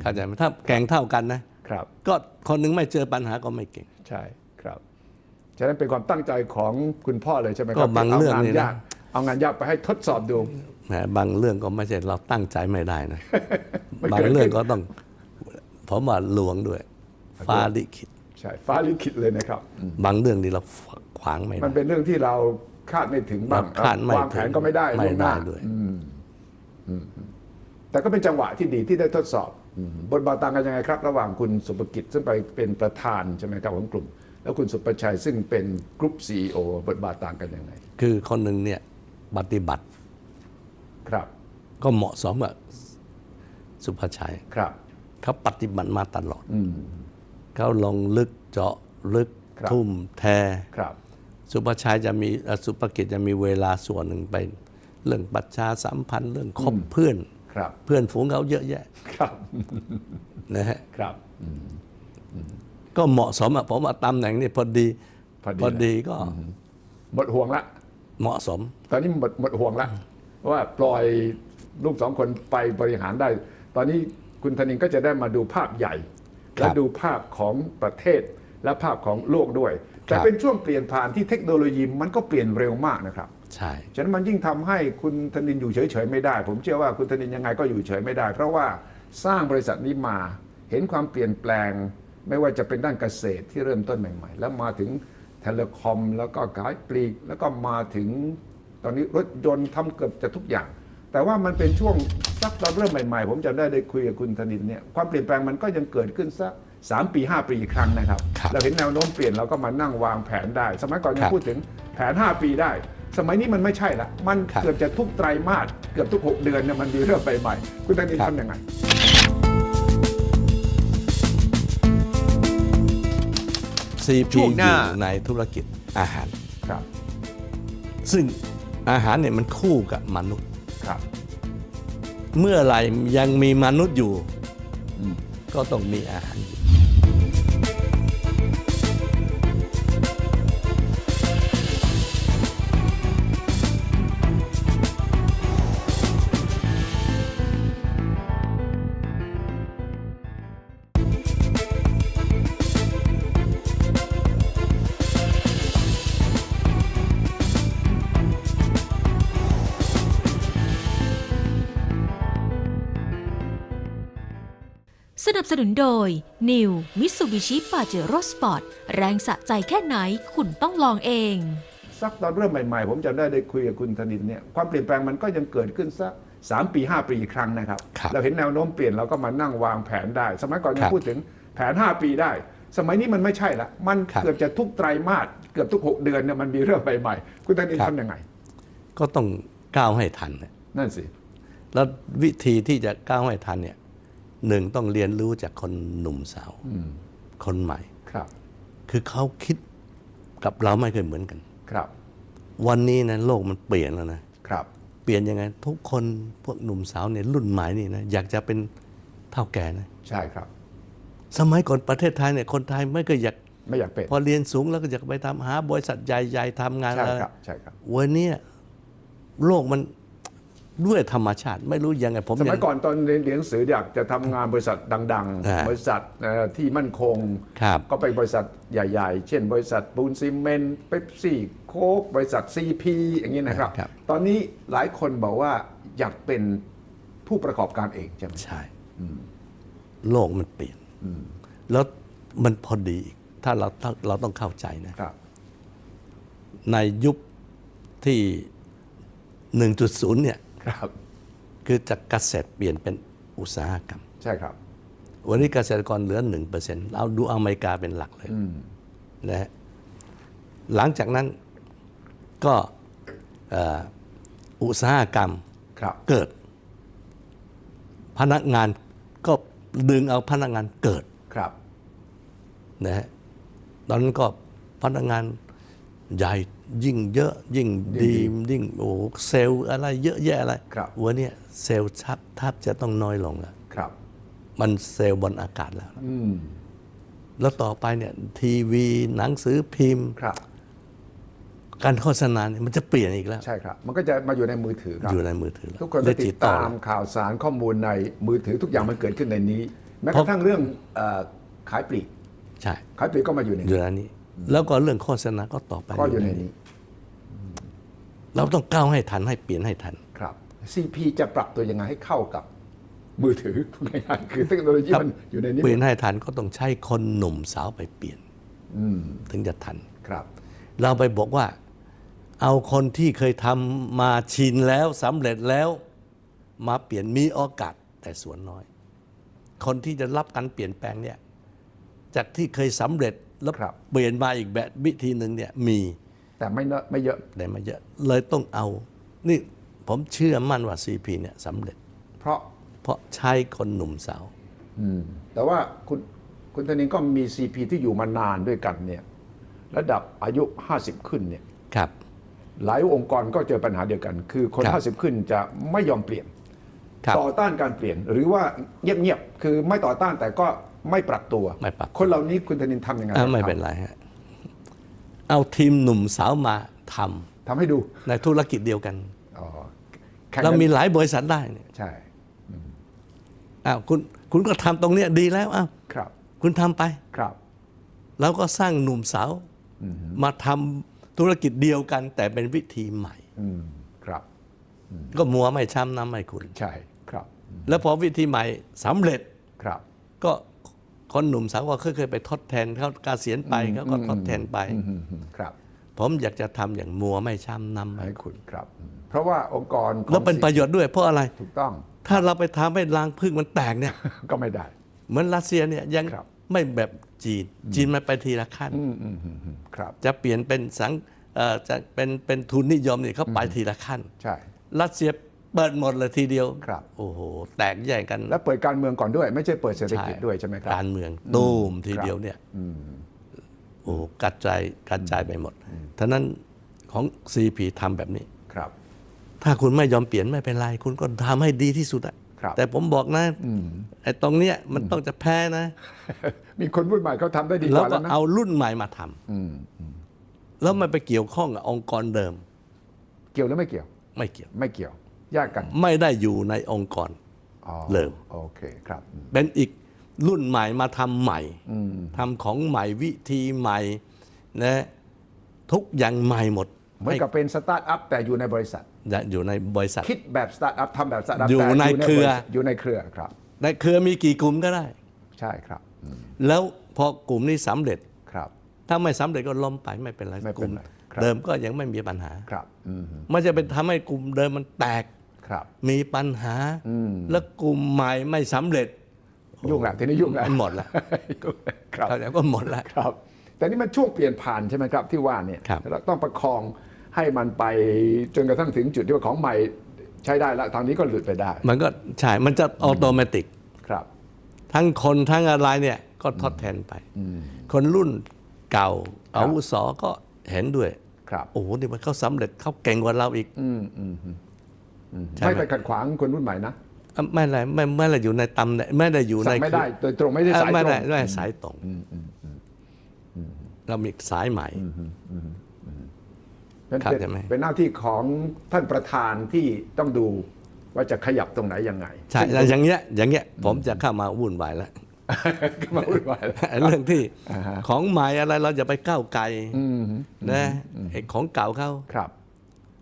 เข้าใจไหมถ้าเก่งเท่ากันนะครับ ก็คนหนึงไม่เจอปัญหาก็ไม่เก่ง ใช่ครับฉะนั้นเป็นความตั้งใจของคุณพ่อเลยใช่ไหมค ก็ รับบ างเรื่องนี่นะ เอางานยากไปให้ทดสอบดู แหมบางเรื่องก็ไม่ใช่เราตั้งใจไม่ได้นะ ไม่ บาง เกิด เรื่อง ขึ้น ก็ต้องผมว่าลวงด้วย ฟ้าลิขิต ใช่ฟ้าลิขิตเลยนะครับ บางเรื่องนี่เราขวางไม่ มัน ได้ เป็นเรื่องที่เราคาดไม่ถึงบ้าง คาดไม่ วางแผนก็ไม่ได้ ไม่ ล่วงหน้า ได้ด้วย แต่ก็เป็นจังหวะที่ดีที่ได้ทดสอบบทบาทต่างกันยังไงครับ ระหว่างคุณสุภกิจซึ่งไปเป็นประธานใช่ไหมครับของกลุ่ม แล้วคุณสุประชัยซึ่งเป็นกรุ๊ป CEO บทบาทต่างกันยังไง คือคนหนึ่งเนี่ยปฏิบัติ ครับ ก็เหมาะสมกับสุภชัย ครับ เขาปฏิบัติมาตลอดเขาลงลึกเจาะลึก ครับ ทุ่มแท ครับ สุภชัยจะมีสุภกิจจะมีเวลาส่วนหนึ่งไปเรื่องประชาสัมพันธ์เรื่องคบเพื่อน ครับ เพื่อนฝูงเขาเยอะแยะ ครับ นะฮะ ครับ ก็เหมาะสมอะผมว่าตำแหน่งนี่พอดี พอดี ก็ หมดห่วงละ เหมาะสม ตอนนี้หมดห่วงละว่าปล่อยลูกสองคนไปบริหารได้ ตอนนี้คุณธนินก็จะได้มาดูภาพใหญ่ ครับ และดูภาพของประเทศและภาพของโลกด้วย แต่เป็นช่วงเปลี่ยนผ่านที่เทคโนโลยีมันก็เปลี่ยนเร็วมากนะครับ ใช่ ฉะนั้นมันยิ่งทำให้คุณธนินอยู่เฉยๆไม่ได้ ผมเชื่อว่าคุณธนินยังไงก็อยู่เฉยไม่ได้ เพราะว่าสร้างบริษัทนี้มาเห็นความเปลี่ยนแปลง ไม่ว่าจะเป็นด้านเกษตรที่เริ่มต้นใหม่ๆ แล้วมาถึงเทเลคอมแล้วก็ขายปลีกแล้วก็มาถึงตอนนี้รถยนต์ทำเกือบจะทุกอย่าง แต่ว่ามันเป็นช่วงสักตอนเริ่มใหม่ๆ ผมจำได้คุยกับคุณธนินเนี่ยความเปลี่ยนแปลงมันก็ยังเกิดขึ้นสัก3 ปี 5 ปีอีกครั้งนะครับ ครับ เราเห็นแนวโน้มเปลี่ยนเราก็มานั่งวางแผนได้ สมัยก่อนยั ครั ง บ พูดถึงแผน 5 ปีได้ สมัยนี้มันไม่ใช่ละมัน ครับ เกือบจะทุกไตรมาสเกือบทุก 6 เดือนเนี่ยมันมีเรื่องใหม่ๆคุณธนิน ครับ ทำยังไง CP ช่วงหน้า อยู่ในธุรกิจอาหาร ครับ ซึ่งอาหารเนี่ยมันคู่กับมนุษย์ ครับ เมื่อไหร่ยังมีมนุษย์อยู่ ก็ต้องมีอาหารอยู่ สนับสนุนโดย New Mitsubishi Pajero Sport แรงสะใจแค่ไหนคุณต้องลองเอง สักตอนเริ่มใหม่ๆ ผมจำได้คุยกับคุณธนินเนี่ยความเปลี่ยนแปลงมันก็ยังเกิดขึ้นสัก3 ปี 5 ปีอีกครั้งนะครับ ครับ เราเห็นแนวโน้มเปลี่ยนเราก็มานั่งวางแผนได้ สมัยก่อนยั ครั ง บ พูดถึงแผน 5 ปีได้ สมัยนี้มันไม่ใช่ละมัน ครับ เกือบจะทุกไตรมาสเกือบทุก 6 เดือนเนี่ยมันมีเรื่องใหม่ๆคุณธนิน ครับ ทำยังไง ก็ต้องก้าวให้ทันนะ นั่นสิ แล้ววิธีที่จะก้าวให้ทันเนี่ยหนึ่งต้องเรียนรู้จากคนหนุ่มสาวคนใหม่ ครับ คือเขาคิดกับเราไม่เคยเหมือนกัน ครับ วันนี้นะโลกมันเปลี่ยนแล้วนะครับ เปลี่ยนยังไงทุกคนพวกหนุ่มสาวเนี่ยรุ่นใหม่นี่นะอยากจะเป็นเท่าแก่นะ ใช่ครับ สมัยก่อนประเทศไทยเนี่ยคนไทยไม่เคยอยาก ไม่อยากเป็น พอเรียนสูงแล้วก็อยากไปทำหาบริษัทใหญ่ๆทำงาน ใช่ อะไร ครับใช่ครับ วันนี้โลกมันด้วยธรรมชาติไม่รู้ยังไงผม สมัย ยัง ก่อนตอนเรียนหนังสืออยากจะทำงานบริษัทดัง อ่า ๆ บริษัทที่มั่นคง ครับ ก็ไปบริษัทใหญ่ๆ เช่น บริษัทปูนซีเมนต์เป๊ปซี่โค้กบริษัท CP อย่างนี้นะครับ ครับ ตอนนี้หลายคนบอกว่าอยากเป็นผู้ประกอบการเองใช่ไหม ใช่โลกมันเปลี่ยนแล้วมันพอดีอีกถ้าเราต้องเข้าใจนะครับ ในยุคที่ 1.0 เนี่ย ครับ คือจากเกษตรเปลี่ยนเป็นอุตสาหกรรม ใช่ครับ วันนี้เกษตรกรเหลือ 1%เราดูอเมริกาเป็นหลักเลยนะฮะหลังจากนั้นก็อุตสาหกรรม ครับ เกิด พนักงานก็ดึงเอาพนักงานเกิด ครับ นะฮะตอนนั้นก็พนักงานใหญ่ยิ่งเยอะยิ่งดียิ่งโอ้เซลล์อะไรเยอะแยะอะไร ครับ วันนี้เซลล์ทับจะต้องน้อยลงแล้ว ครับ มันเซลล์บนอากาศแล้ว แล้วต่อไปเนี่ยทีวีหนังสือพิมพ์ ครับ การโฆษณาเนี่ยมันจะเปลี่ยนอีกแล้ว ใช่ครับ มันก็จะมาอยู่ในมือถือครับ อยู่ในมือถือแล้ว ทุกคนก็ติดตาม ดิจิ ข่าวสารข้อมูลในมือถือทุกอย่างมันเกิดขึ้นในนี้ แม้กระทั่งเรื่องขายปลีก ใช่ ขายปลีกก็มาอยู่ใน อยู่ นี้ ในนี้ แล้วก็เรื่องโฆษณาก็ต่อไป ก็อยู่ในนี้ เราต้องก้าวให้ทันให้เปลี่ยนให้ทัน ครับ CP จะปรับตัวยังไงให้เข้ากับมือถือง่ายๆคือเทคโนโลยีมันอยู่ในนี้ เปลี่ยนให้ทันก็ต้องใช้คนหนุ่มสาวไปเปลี่ยนถึงจะทัน ครับ เราไปบอกว่า เอาคนที่เคยทำมาชินแล้วสำเร็จแล้ว มาเปลี่ยนมีโอกาส แต่ส่วนน้อย คนที่จะรับการเปลี่ยนแปลงเนี่ยจากที่เคยสำเร็จแล้ว ครับ เปลี่ยนมาอีกแบบวิธีหนึ่งเนี่ยมี แต่ไม่เยอะ แต่มาเยอะเลยต้องเอานี่ผมเชื่อมั่นว่า CP เนี่ยสำเร็จ เพราะ เพราะใช้คนหนุ่มสาว แต่ว่าคุณธนินก็มี CP ที่อยู่มานานด้วยกันเนี่ยระดับอายุ 50 ขึ้นเนี่ย ครับ หลายองค์กรก็เจอปัญหาเดียวกัน คือคน ครับ 50 ขึ้นจะไม่ยอมเปลี่ยน ครับ ต่อต้านการเปลี่ยน หรือว่าเงียบๆคือไม่ต่อต้านแต่ก็ไม่ปรับตัว ไม่ปรับ คนเหล่านี้คุณธนินทำยังไง ไม่เป็นไรฮะเอาทีมหนุ่มสาวมาท ทำให้ดู ำในธุรกิจเดียวกัน อ๋อแข่งกัน เรามีหลายบริษัทได้เนี่ย ใช่ อ้าวคุณก็ทำตรงเนี้ยดีแล้วอ้าว ครับ คุณทำไป ครับ แล้วก็สร้างหนุ่มสาวมาทำธุรกิจเดียวกัน แต่เป็นวิธีใหม่ ครับ ก็มัวไม่ช้ำน้ำไม่ขุน ใช่ครับ แล้วพอวิธีใหม่สำเร็จ ครับ ก็คนหนุ่มสาวก็เคยไปทดแทนเขาเกษียณไปเขาก็ทดแทนไป ครับ ผมอยากจะทำอย่างมัวไม่ช้ำน้ำไม่ ให้คุณครับ เพราะว่าองค์กรของ แล้วเป็นประโยชน์ด้วยเพราะอะไร ถูกต้อง ถ้าเราไปทำให้รางพึ่งมันแตกเนี่ย ก็ไม่ได้ เหมือนรัสเซียเนี่ยยัง ครับ ไม่แบบจีนมันไปทีละขั้น ครับ จะเปลี่ยนเป็นจะเป็นทุนนิยมเนี่ยเขาไปทีละขั้น ใช่ รัสเซียเปิดหมดเลยทีเดียว ครับ โอ้โหแตกแยกกัน และเปิดการเมืองก่อนด้วย ไม่ใช่เปิดเศรษฐกิจด้วยใช่ไหมครับ การเมืองตูมทีเดียวเนี่ยโอ้กระจายไปหมดท่านั้นของ CP ทำแบบนี้ ครับ ถ้าคุณไม่ยอมเปลี่ยนไม่เป็นไร คุณก็ทำให้ดีที่สุดอะ ครับ แต่ผมบอกนะไอ้ตรงเนี้ยมันต้องจะแพ้นะ มีคนรุ่นใหม่เขาทำได้ดีก แล้ว ว่า ก็ แล้วนะ เอารุ่นใหม่มาทำแล้วมันไปเกี่ยวข้องกับองค์กรเดิม เกี่ยวหรือไม่เกี่ยว ไม่เกี่ยว ไม่เกี่ยวแยกกัน ไม่ได้อยู่ในองค์กร อ๋อ เริ่ม โอเคครับ เป็นอีกรุ่นใหม่มาทำใหม่ทำของใหม่วิธีใหม่นะทุกอย่างใหม่หมด เหมือนกับเป็นสตาร์ทอัพแต่อยู่ในบริษัท อยู่ในบริษัท คิดแบบสตาร์ทอัพทำแบบสตาร์ทอัพ อยู่ แต่ ในเครือ บษัทอยู่ในเครือครับ ในเครือมีกี่กลุ่มก็ได้ ใช่ครับ แล้วพอกลุ่มนี้สำเร็จ ครับ ถ้าไม่สำเร็จก็ล้มไปไม่เป็นไร ไม่ ก เป็น ลุ่ม ไรครับ เดิมก็ยังไม่มีปัญหา ครับ ไม่จะเป็นทำให้กลุ่มเดิมมันแตก ครับ มีปัญหา แล้วกลุ่มใหม่ไม่สำเร็จ ยุ่งแหละทีนี้ยุ่งแล้ว หมดละ ครับ เขาก็หมดละ ครับ แต่นี่มันช่วงเปลี่ยนผ่านใช่ไหมครับที่ว่าเนี่ย ครับ เราต้องประคองให้มันไปจนกระทั่งถึงจุดที่ว่าของใหม่ใช้ได้แล้วทางนี้ก็หลุดไปได้ มันก็ใช่ มันจะออโตเมติก ครับ ทั้งคนทั้งอะไรเนี่ยก็ทดแทนไป คนรุ่นเก่า ครับ อาวุโสก็เห็นด้วย ครับ โอ้โหนี่มันเขาสำเร็จเขาเก่งกว่าเราอีกใช่ไหม ไม่ไปขัดขวางคนรุ่นใหม่นะ ไม่อะไรไม่อะไรอยู่ในตำแหน่งไม่ได้อยู่ใน สั่งไม่ได้โดยตรงไม่ได้สายต ไม่ รง ได้ไม่ได้สายตรงเรามีสายใหม่ เป็น ครับใช่ไหม เป็นหน้าที่ของท่านประธานที่ต้องดูว่าจะขยับตรงไหนยังไง ใช่แล้วอย่างเงี้ยผมจะเข้ามาวุ่นวายแล้ว ก็มาวุ่นวายแล้ว ไอ้เรื่องที่ อ่าฮะ ของใหม่อะไรเราจะไปก้าวไกลนะไอ้ของเก่าเขา ครับ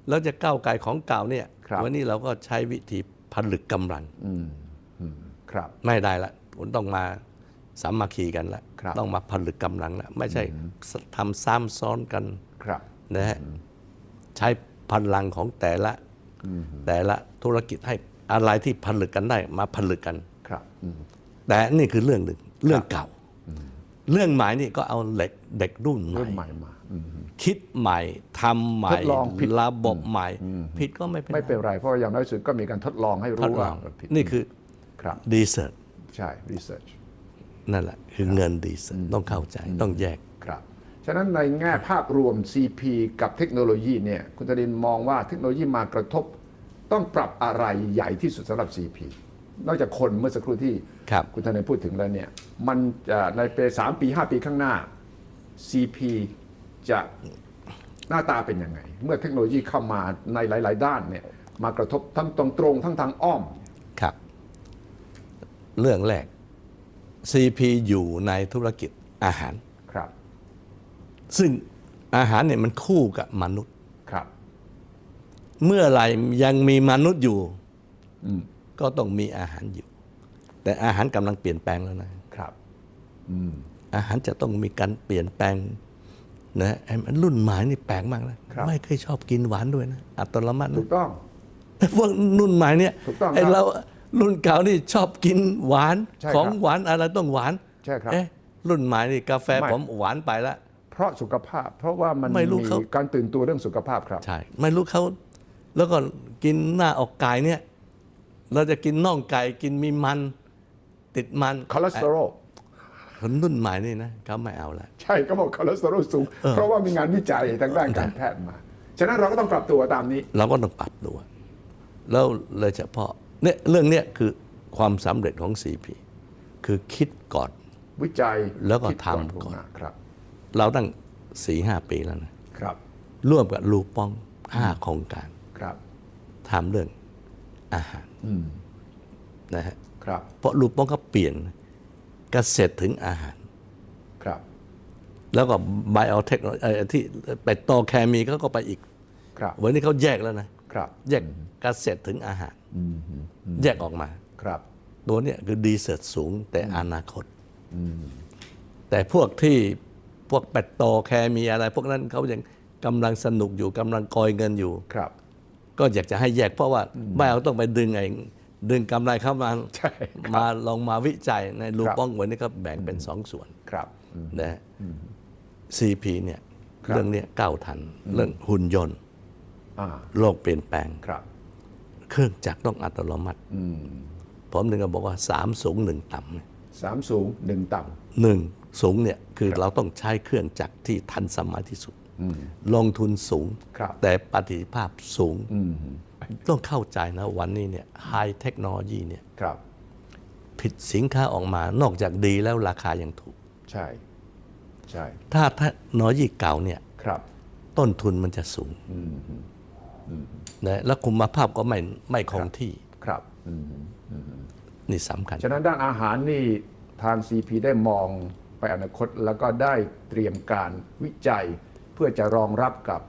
แล้วจะก้าวไกลของเก่าเนี่ย ครับ วันนี้เราก็ใช้วิธีผลึกกำลัง ครับ ไม่ได้ละคุณต้องมาสามัคคีกันละ ครับ ต้องมาผลึกกำลังละไม่ใช่ทำซ้ำซ้อนกัน ครับ นะฮะใช้พลังของแต่ละธุรกิจให้อะไรที่ผลึกกันได้มาผลึกกัน ครับ แต่นี่คือเรื่องหนึ่งเรื่องเก่า เรื่องใหม่นี่ก็เอาเด็กรุ่นให รุ่ ม่ นใหม่มา คิดใหม่ทำใหม่ ทดลองผิด ระบบใหม่ ผิดก็ไม่เป็น ไม่เป็น ไร ไรเพราะอย่างน้อยสุดก็มีการทดลองให้ ท รู้ ดล ว่า อง ผิด นี่คือ ครับ ดีเซิร์ช ใช่ research นั่นแหละคือเงินดีเซิร์ชต้องเข้าใจต้องแยก ครับ ฉะนั้นในแง่ภาพรวม CP กับเทคโนโลยีเนี่ยคุณธนินมองว่าเทคโนโลยีมากระทบต้องปรับอะไรใหญ่ที่สุดสำหรับ CP นอกจากคนเมื่อสักครู่ที่ ครับ คุณธนินพูดถึงแล้วเนี่ยมันจะในปี3 ปี 5 ปีข้างหน้า CP จะหน้าตาเป็นยังไง เมื่อเทคโนโลยีเข้ามาในหลาย ๆ ด้านเนี่ยมากระทบทั้งตรงทั้งทางอ้อม ครับ เรื่องแรก CP อยู่ในธุรกิจอาหาร ครับ ซึ่งอาหารเนี่ยมันคู่กับมนุษย์ ครับ เมื่อไหร่ยังมีมนุษย์อยู่ก็ต้องมีอาหารอยู่ แต่อาหารกำลังเปลี่ยนแปลงแล้วนะครับ อาหารจะต้องมีการเปลี่ยนแปลงนะไอ้มันรุ่นใหม่นี่แปลกมากนะครับ ไม่เคยชอบกินหวานด้วยนะอัตโนมัติ ถู นะ กต้อง แต่พวกรุ่นใหม่เนี่ย ถูกต้องครับ ไอ้ รุ่นเก่านี่ชอบกินหวาน ใช่ครับ ของหวานอะไรต้องหวาน ใช่ครับ เอ๊ะรุ่นใหม่นี่กาแฟ ไม่ ผมหวานไปแล้ว เพราะสุขภาพ เพราะว่ามัน ไม่รู้ มี เขา การตื่นตัวเรื่องสุขภาพครับ ใช่ไม่รู้เขาแล้วก็กินหน้าออกไก่เนี่ย เราจะกินน่องไก่กินมีมันติดมัน คอเลสเตอรอล คนรุ่นใหม่นี่นะเขาไม่เอาละ ใช่เขาบอกคอเลสเตอรอลสูง เพราะว่ามีงานวิจัยทางด้านการแพทย์มา ฉะนั้นเราก็ต้องปรับตัวตามนี้ เราก็ต้องปรับตัวแล้วเลยเฉพาะเนี่ยเรื่องเนี้ยคือความสำเร็จของ CP คือคิดก่อน วิจัย แล้วก็ คิด ทำก่อน ครับ เราตั้ง 4-5 ปีแล้วนะครับ ร่วมกับลูปอง5 โครงการ ครับ ทำเรื่องอาหารนะฮะ ครับ เพราะลูปองเขาเปลี่ยนเกษตรถึงอาหาร ครับ แล้วก็ไบโอเทคโนโลยีที่ไปโตแคมีเขาก็ไปอีก ครับ วันนี้เขาแยกแล้วนะครับ แยกเกษตรถึงอาหารแยกออกมา ครับ ตัวเนี้ยคือดีเซตสูงแต่อนาคตแต่พวกที่พวกเป็ดโตแคมีอะไร พวกนั้นเขายังกำลังสนุกอยู่กำลังกอยเงินอยู่ ครับ ก็อยากจะให้แยกเพราะว่าไม่เอาต้องไปดึงดึงกำไรเข้ามา ใช่ครับ มาลองมาวิจัยในลู ครับ ป้องวันนี้ก็แบ่งเป็น2 ส่วน ครับ นะฮะ CP เนี่ย ครับ เรื่องเนี้ยก้าวทัน เรื่องหุ่นยนต์ อ่า โลกเปลี่ยนแปลง ครับ เครื่องจักรต้องอัตโนมัติผมถึงก็บอกว่า3 สูง 1 ต่ำ 3 สูง 1 ต่ำ 1 สูงเนี่ยคือเราต้องใช้เครื่องจักรที่ทันสมัยที่สุด ลงทุนสูง ครับ แต่ประสิทธิภาพสูง ต้องเข้าใจนะวันนี้เนี่ยไฮเทคโนโลยีเนี่ย ครับ ผิดสินค้าออกมานอกจากดีแล้วราคายังถูก ใช่ ใช่ ถ้าเทคโนโลยีเก่าเนี่ย ครับ ต้นทุนมันจะสูงนะแล้วคุณภาพก็ไม่คงที่ ครับ นี่สำคัญ ฉะนั้นด้านอาหารนี่ทาง CP ได้มองไปอนาคตแล้วก็ได้เตรียมการวิจัย เพื่อจะรองรับกับ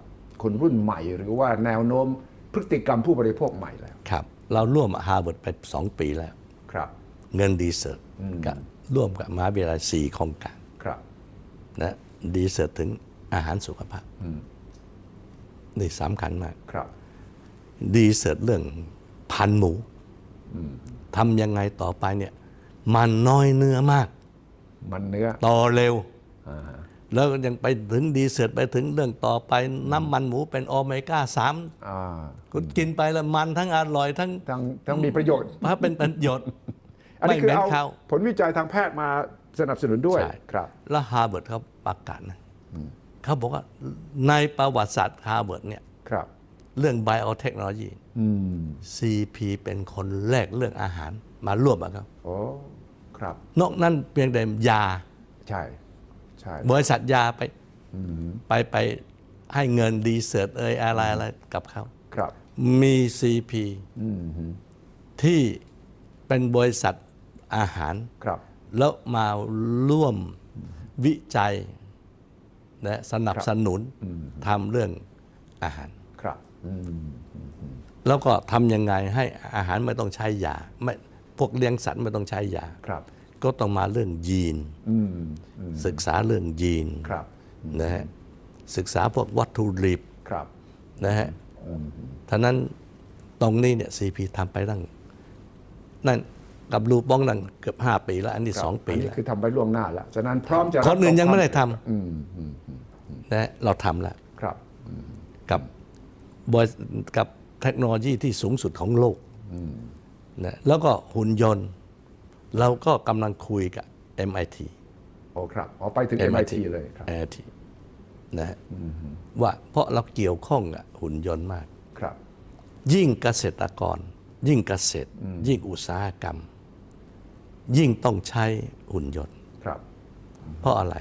คนรุ่นใหม่ หรือว่าแนวโน้มพฤติกรรมผู้บริโภคใหม่แล้ว ครับ เราร่วมฮาร์วาร์ดไป 2 ปีแล้ว ครับ เงินดีเซอร์กับร่วมกับมหาวิทยาลัย4 โครงการ ครับ นะดีเซอร์ถึงอาหารสุขภาพนี่สำคัญมาก ครับ ดีเซอร์เรื่องพันธุ์หมูทำยังไงต่อไปเนี่ยมันน้อยเนื้อมาก มันเนื้อ โตเร็ว อ่า แล้วยังไปถึงดีเซอร์ไปถึงเรื่องต่อไปน้ำมันหมูเป็นโอเมก้า3 อ่า คุณกินไปแล้วมันทั้งอร่อยทั้ง ทั้งมีประโยชน์ ถ้าเป็นประโยชน์ อัน ไม่ นี้ เห คือ ม็น เอา ข้าว ผลวิจัยทางแพทย์มาสนับสนุนด้วย ใช่ ครับ แล้วฮาร์วาร์ดเขาประกาศนะเขาบอกว่าในประวัติศาสตร์ฮาร์วาร์ดเนี่ย ครับ เรื่องไบโอเทคโนโลยี CP เป็นคนแรกเรื่องอาหารมาร่วมกับเขา โอ้ ครับ นอกนั้นเพียงแต่ยา ใช่ ใช่ บริษัทยาไปให้เงินดีเซิร์ตอะไรกับเขา ครับ มี CP ที่เป็นบริษัทอาหาร ครับ แล้วมาร่วมวิจัยและสนับสนุนทำเรื่องอาหาร ครับ แล้วก็ทำยังไงให้อาหารไม่ต้องใช้ยาไม่พวกเลี้ยงสัตว์ไม่ต้องใช้ยา ครับ ก็ต้องมาเรื่องยีน ศึกษาเรื่องยีน ครับ นะฮะศึกษาพวกวัตถุดิบ ครับ นะฮะท่านั้นตรงนี้เนี่ย CP ทำไปตั้งนั่นกับลูป้องนั่งเกือบ5 ปีแล้วอันนี้2 ปี อันนี้ แล้ว คือทำไว้ล่วงหน้าแล้ว ฉะนั้นพร้อมจะรับ คนอื่นยังไม่ได้ท อืม ำนะเราทำแล้ว ครับ กับเทคโนโลยีที่สูงสุดของโลกนะแล้วก็หุ่นยนต์ เราก็กำลังคุยกับ MIT โอ้ครับอ๋อไปถึง MIT เลยครับ MIT นะฮะว่าเพราะเราเกี่ยวข้องกับหุ่นยนต์มาก ครับ ยิ่งเกษตรกร ยิ่งเกษตร ยิ่งอุตสาหกรรม ยิ่งต้องใช้หุ่นยนต์ ครับ เพราะอะไร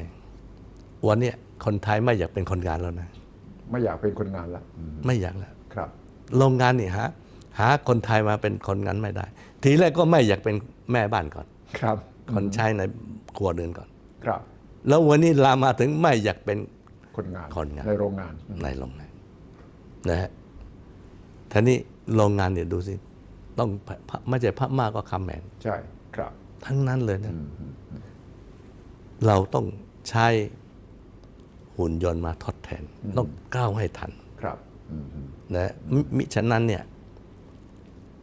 วันเนี้ยคนไทยไม่อยากเป็นคนงานแล้วนะ ไม่อยากเป็นคนงานละ ไม่อยากแล้ว ครับ โรงงานนี่หาคนไทยมาเป็นคนงานไม่ได้ ทีแรกก็ไม่อยากเป็นแม่บ้านก่อน ครับ คนใช้ในครัวเรือนก่อน ครับ แล้ววันนี้ลามมาถึงไม่อยากเป็น คนงาน คนงาน ในโรงงาน ในโรงงานนะฮะท่านี้โรงงานเนี่ยดูสิต้องไม่ใช่พม่าก็คำแมน ใช่ ครับ ทั้งนั้นเลยนะเราต้องใช้หุ่นยนต์มาทดแทน ต้องก้าวให้ทัน ครับ นะมิฉะนั้นเนี่ย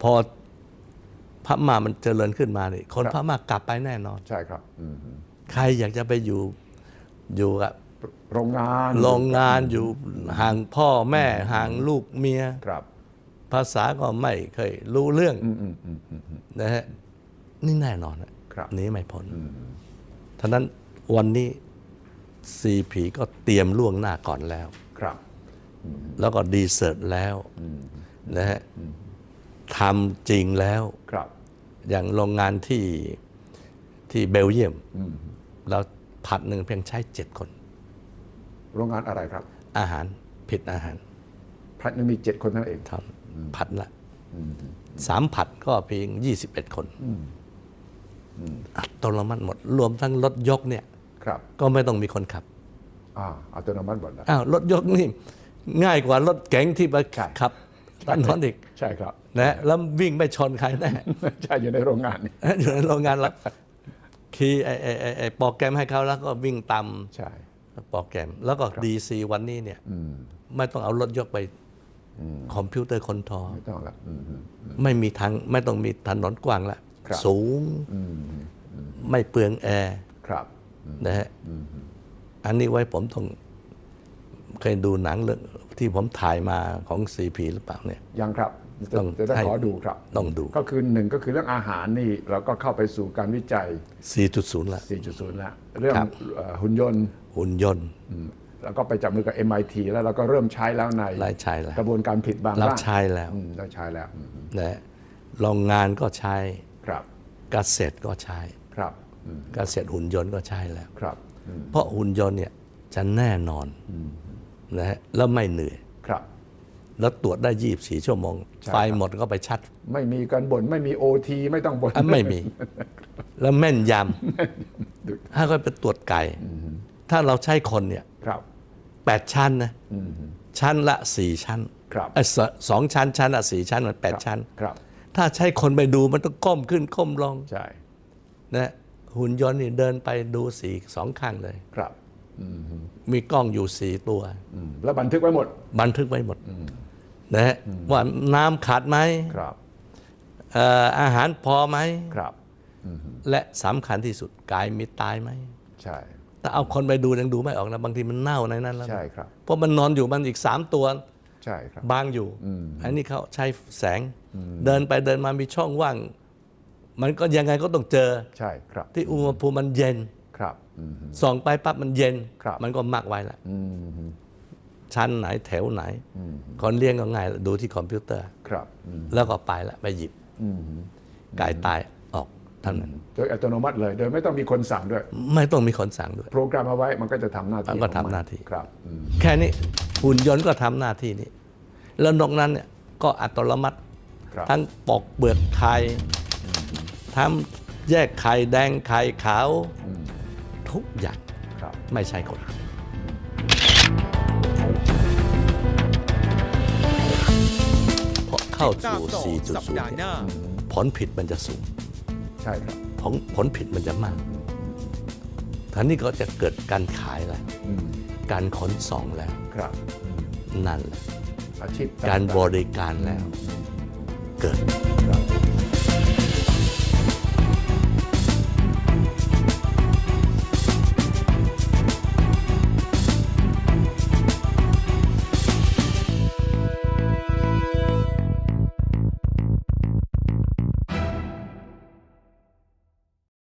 พอพ พม่ามันเจริญขึ้นมานี่คนพม่ากลับไปแน่นอน ใช่ครับใครอยากจะไปอยู่กับ โรงงาน อยู่ห่างพ่อแม่ห่างลูกเมีย ครับ ภาษาก็ไม่เคยรู้เรื่องนะฮะนี่แน่นอนหนีไม่พ้นท่านั้นวันนี้CPก็เตรียมล่วงหน้าก่อนแล้ว ครับ แล้วก็ดีเซิร์ชแล้วนะฮะทำจริงแล้ว ครับ อย่างโรงงานที่เบลเยียมเราผัดหนึ่งเพียงใช้ 7 คน โรงงานอะไรครับ อาหารผิดอาหาร พัดนึงมี7 คนเท่านั้นเอง ทำผัดละ3 ผัดก็เพียง21 คนอัตโนมัติหมดรวมทั้งรถยกเนี่ย ครับ ก็ไม่ต้องมีคนขับ อัตโนมัติหมดแล้ว รถยกนี่ง่ายกว่ารถเก๋งที่ไปขับถนนอีก ใช่ครับ นะแล้ววิ่งไม่ชนใครแน่ ใช่อยู่ในโรงงานนี่ อยู่ในโรงงานแล้วคีย์ไอ้โปรแกรมให้เขาแล้วก็วิ่งตาม ใช่ โปรแกรมแล้วก็ DC วันนี้เนี่ยไม่ต้องเอารถยกไปคอมพิวเตอร์คอนโทรล ไม่ต้องละ ไม่มีทางไม่ต้องมีถนนกว้างละ ครับ สูงไม่เปลืองแอร์ ครับ นะฮะอันนี้ไว้ผมต้องเคยดูหนังเรื่องที่ผมถ่ายมาของ CP หรือเปล่าเนี่ย ยังครับ จะได้ขอดูครับ ต้องดู ก็คือ1ก็คือเรื่องอาหารนี่เราก็เข้าไปสู่การวิจัย 4.0 ละ 4.0 แล้วเรื่อง ครับ หุ่นยนต์ หุ่นยนต์ แล้วก็ไปจับมือกับ MIT แล้วเราก็เริ่มใช้แล้วใน ไล่ใช้แล้ว กระบวนการผลิตบาง เรา ด้าน ใช้แล้ว เราใช้แล้ว นะฮะโรงงานก็ใช้ ครับ เกษตรก็ใช้ ครับ เกษตรหุ่นยนต์ก็ใช้แล้ว ครับ เพราะหุ่นยนต์เนี่ยจะแน่นอนนะฮะแล้วไม่เหนื่อย ครับ แล้วตรวจได้24 ชั่วโมง ใช่ ไฟหมดก็ไปชัด ไม่มีการบ่นไม่มี OT ไม่ต้องบ่น ไม่มี แล้วแม่นยำถ้าก็ไปตรวจไก่ ถ้าเราใช้คนเนี่ย ครับ 8 ชั้นนะชั้นละ 4 ชั้น ครับ สองชั้นชั้นละ4 ชั้นมัน8 ชั้น ครับ ถ้าใช้คนไปดูมันต้องก้มขึ้นก้มลง ใช่ นะหุ่นยนต์นี่เดินไปดู2 ข้างเลย ครับ มีกล้องอยู่4 ตัว แล้วบันทึกไว้หมด บันทึกไว้หมดนะฮะว่าน้ำขาดไหม ครับ อาหารพอไหม ครับ และสำคัญที่สุดกายมีตายไหม ใช่ ถ้าเอาคนไปดูยังดูไม่ออกนะบางทีมันเน่าในนั้นแล้ว ใช่ครับ เพราะมันนอนอยู่มันอีก3 ตัว ใช่ครับ บางอยู่ อันนี้เขาใช้แสงเดินไปเดินมามีช่องว่าง มันก็ยังไงก็ต้องเจอ ใช่ครับ ที่อุณหภูมิมันเย็น ครับ ส่องไปปั๊บมันเย็น ครับ มันก็มักไว้ละชั้นไหนแถวไหนคนเลี้ยงก็ง่ายดูที่คอมพิวเตอร์ ครับ แล้วก็ไปละไปหยิบกายตายออกเท่านั้น โดยอัตโนมัติเลย โดยไม่ต้องมีคนสั่งด้วย ไม่ต้องมีคนสั่งด้วย โปรแกรมเอาไว้มันก็จะทำหน้าที่ มันก็ ของ ทำหน้าที่ ครับ แค่นี้หุ่นยนต์ก็ทำหน้าที่นี้ แล้วนอกนั้นเนี่ยก็อัตโนมัติ ครับ ทั้งปอกเปลือกไข่ทำแยกไข่แดงไข่ขาวทุกอย่าง ครับ ไม่ใช่คนพอเข้าสู่ 4.0 เนี่ยผลผิดมันจะสูง ใช่ครับ ผลผิดมันจะมากท่านี้ก็จะเกิดการขายแล้ว การขนส่งแล้ว ครับ นั่นแหละ อาชีพ การบริการแล้ว เกิด ครับ